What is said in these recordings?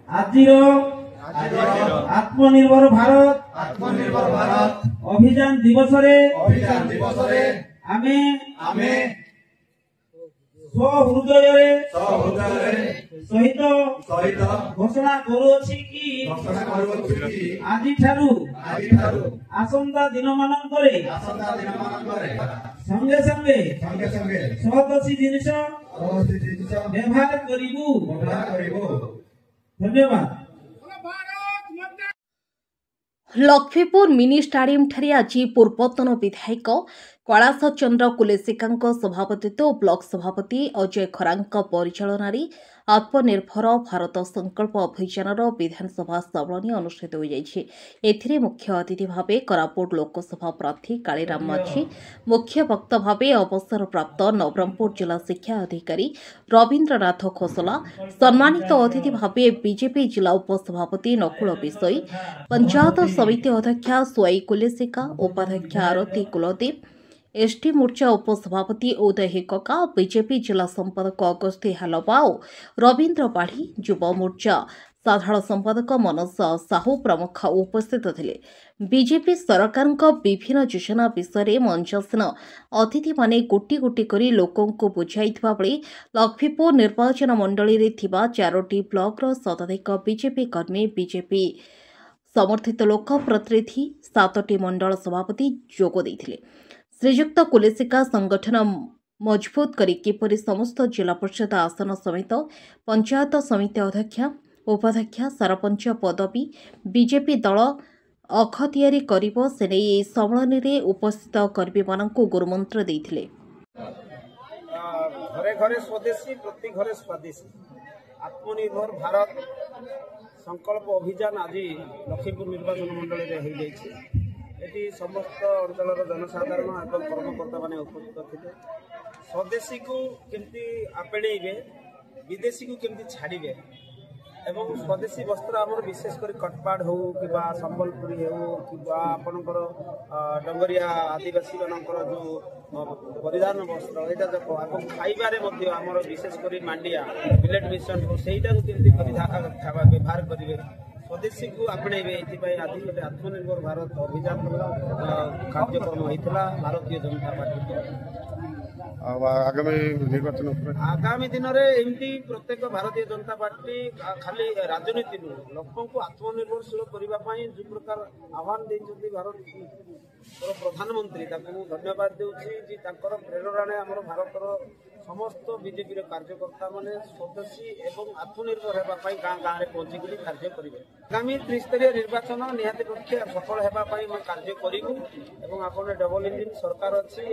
আজির আত্মনির্ভর ভারত অভিযান দিবসরে আমি সহৃদୟରେ সহিত ঘোষণা କରୁଅଛି କି ଆଜିଠାରୁ ଆସନ୍ତା ଦିନମାନଙ୍କରେ ସଙ୍ଗେ ସଙ୍ଗେ ସହଦଶୀ ଜିନିଷ ବ୍ୟବହାର କରିବୁ। ଧନ୍ୟବାଦ। लक्ष्मीपुर मिनी स्टाडियम ठारे आज पूर्वतन विधायक कैलाश चंद्र कुलेसिका सभापतित्व और ब्लॉक सभापति अजय खरांक परिचालन आत्मनिर्भर भारत संकल्प अभियान विधानसभा सम्मेलन अनुष्ठित हो जाए। मुख्य अतिथि भाव कोरापुट लोकसभा प्रार्थी कालीराम माझी, मुख्य वक्ता भाव अवसर प्राप्त नवरंगपुर जिला शिक्षा अधिकारी रवीन्द्रनाथ खोसला, सम्मानित अतिथि भाव बीजेपी जिला उपसभापति नकुल बिसोई, पंचायत समिति अध्यक्षा सुआई कुलेसिका, उपाध्यक्षा आरती कुलदीप, एसटी मोर्चा उपसभापति उदय हिक्का, बीजेपी जिला संपादक अगस्ती हालबा और रवीन्द्र पाढ़ी, युव मोर्चा साधारण संपादक मनोज साहू प्रमुख उपस्थित थे। बीजेपी सरकार विभिन्न योजना विषय मंचासीन अतिथि माने गोटी गोटी करी लोकों को बुझाइथिबा बेले लक्ष्मीपुर निर्वाचन मंडली रे थिबा 4टी ब्लॉक शताधिक बीजेपी कर्मी, बीजेपी समर्थित लोक प्रतिनिधि, 7टी मंडल सभापति जोग देथिले। श्रीयुक्त कुलेसिका संगठन मजबूत करी किपरि समस्त जिला परिषद आसन समेत पंचायत समिति अध्यक्षा, उपाध्यक्षा, सरपंच पदवी बीजेपी दल अखतियारी करिबो से नै सम्मेलन रे उपस्थित कर्मी मानकु गुरुमंत्र देथिले। घरे घरे स्वदेशी प्रति घरे स्वदेशी आत्मनिर्भर भारत संकल्प अभियान आज लक्ष्मीपुर निर्वाचन मंडल रे हो जाइछि। एटी समस्त अंचल जनसाधारण और कर्मकर्ता माने उपस्थित थे। स्वदेशी को केमती आपणेबे, विदेशी को केमती छाड़े एवं स्वदेशी वस्त्र आमर विशेषकर कटपाड़ हो कि संबलपुरी हो कि आपणकर डंगरिया आदिवासी मानकर जो परिधान वस्त्र यहाँ जाक और खाइबारे आमर विशेषकर मांडिया मिलेट मिशन सहीटा केमती व्यवहार करेंगे, स्वदेशी को आपणेबे। ये आज गोटे आत्मनिर्भर भारत अभियान कार्यक्रम होता भारतीय जनता पार्टी आगामी दिन में एमती प्रत्येक भारतीय जनता पार्टी खाली राजनीति नुह लोक को आत्मनिर्भरशील करने जो प्रकार आह्वान देते भारत प्रधानमंत्री धन्यवाद दूसरी प्रेरणा आम भारत समस्त बीजेपी कार्यकर्ता माने स्वदेशी एवं आत्मनिर्भर होगापी गाँ गाँव में पहुंचिक कार्य करेंगे। आगामी त्रिस्तरीय निर्वाचन निहाती पक्षे सफल होगापी कार्य करूँ और आप डबल इंजिन सरकार अच्छी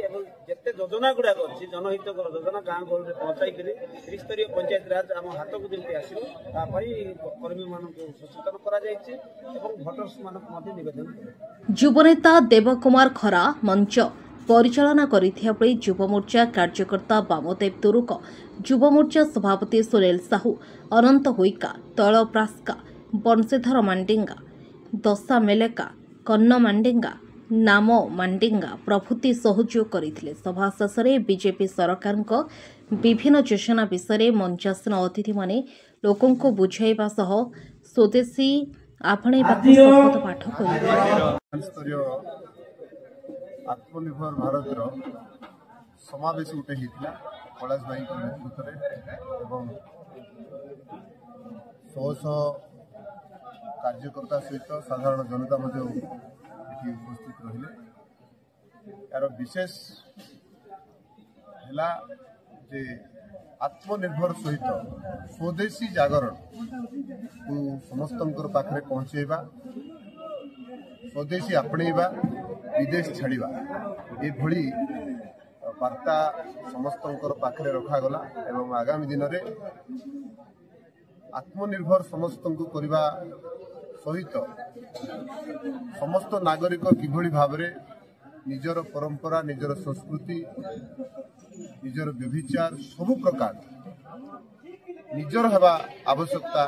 जिते योजना गुड़ाक अच्छी जनहित योजना गाँ गहल में पहुंचाई त्रिस्तरीय पंचायत राज आम हाथ को जमी आसो कर्मी मान सचेतन भोटर्स मान निवेदन। युवनेता देवकुमार खरा मंच परिचालना करिथिया बेले युव मोर्चा कार्यकर्ता बामदेव तुरुक, युव मोर्चा सभापति सुनील साहू, अनंत होइका, तैल प्रास्का, बंशीधर मांडिंगा, दशा मेलेका, कन्न मांडिंगा, नाम मांडिंगा प्रभृति सहयोग करथिले। सभा शेष बीजेपी सरकार विभिन्न योजना विषय मंचासीन अतिथि माने लोकों को बुझाइबा सह स्वदेशी आपणेबाकु शपथ पाठ करिले। आत्मनिर्भर भारत समावेश गोटे होता कैलाश भाई नेतृत्व में एवं 100 कार्यकर्ता सहित साधारण जनता उपस्थित रहिले। यार विशेष है जे आत्मनिर्भर सहित स्वदेशी जागरण को समस्त पाखे पहुँचेबा, स्वदेशी आपणेबा, विदेश छाड़िबा ये वार्ता समस्त पाखे रखागला एवं आगामी दिन में आत्मनिर्भर समस्त को करने सहित समस्त नागरिक किभली भाव में निजर परंपरा, निजर संस्कृति, निजर व्यभिचार सबु प्रकार निजर हेबा आवश्यकता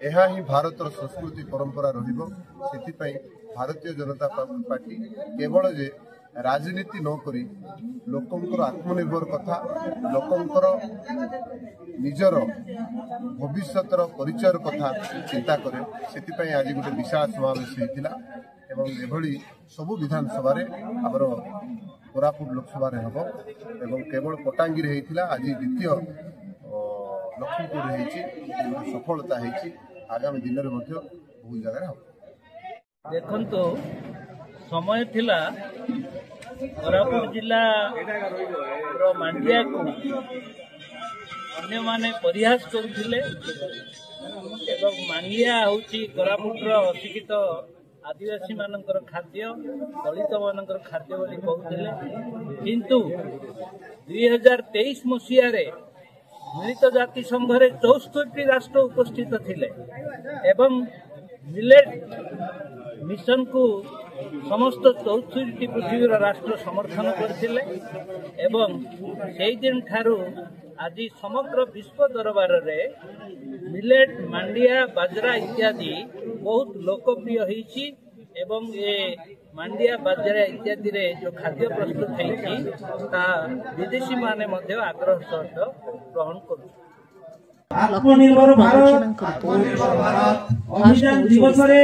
यह ही भारतर संस्कृति परंपरा रहिबो। सेथिपई भारतीय जनता पार्टी केवल जे राजनीति न करी लोकंकर आत्मनिर्भर कथा, लोकंकर ନିଜର ଭବିଷ୍ୟତର ପରିଚୟର କଥା ଚିନ୍ତା କରେ। ସେଥିପାଇଁ ଆଜି ଗୋଟେ ବିଶାଳ ସମାବେଶ ହେଇଥିଲା ଏବଂ ଏଭଳି ସବୁ ବିଧାନସଭାରେ ଆମର କୋରାପୁଟ ଲୋକସଭାରେ ହେବ ଏବଂ କେବଳ ପଟାଙ୍ଗୀରେ ହେଇଥିଲା, ଆଜି ଦ୍ୱିତୀୟ ଲକ୍ଷ୍ମୀପୁର ହେଇଛି, ସଫଳତା ହେଇଛି। ଆଗାମୀ ଦିନରେ ମଧ୍ୟ ବହୁ ଜାଗାରେ ହେବ। ଦେଖନ୍ତୁ, ସମୟ ଥିଲା କୋରାପୁଟ ଜିଲ୍ଲାର ମାଣ୍ଡିଆକୁ ଅନ୍ୟମାନେ ପରିହାସ କରୁଥିଲେ ଏବଂ ମାଣ୍ଡିଆ ହେଉଛି କୋରାପୁଟର ଅଶିକ୍ଷିତ ଆଦିବାସୀ ମାନଙ୍କର ଖାଦ୍ୟ, ଦଳିତ ମାନଙ୍କର ଖାଦ୍ୟ ବୋଲି କହୁଥିଲେ। କିନ୍ତୁ 2023 ମସିହାରେ ମିଳିତ ଜାତିସଂଘରେ 64ଟି ରାଷ୍ଟ୍ର ଉପସ୍ଥିତ ଥିଲେ ଏବଂ ମିଲେଟ୍ ମିଶନକୁ ସମସ୍ତ 64ଟି ପୃଥିବୀର ରାଷ୍ଟ୍ର ସମର୍ଥନ କରିଥିଲେ ଏବଂ ସେହିଦିନ ଠାରୁ ଆଜି ସମଗ୍ର ବିଶ୍ୱ ଦରବାରରେ ମିଲେଟ୍, ମାଣ୍ଡିଆ, ବାଜରା ଇତ୍ୟାଦି ବହୁତ ଲୋକପ୍ରିୟ ହେଇଛି ଏବଂ ଏ ମାଣ୍ଡିଆ, ବାଜରା ଇତ୍ୟାଦିରେ ଯେଉଁ ଖାଦ୍ୟ ପ୍ରସ୍ତୁତ ହେଇଛି ତାହା ବିଦେଶୀମାନେ ମଧ୍ୟ ଆଗ୍ରହ ସହିତ ଗ୍ରହଣ କରୁଛନ୍ତି। ଆତ୍ମନିର୍ଭର ଭାରତ ଅଭିଯାନ ଦିବସରେ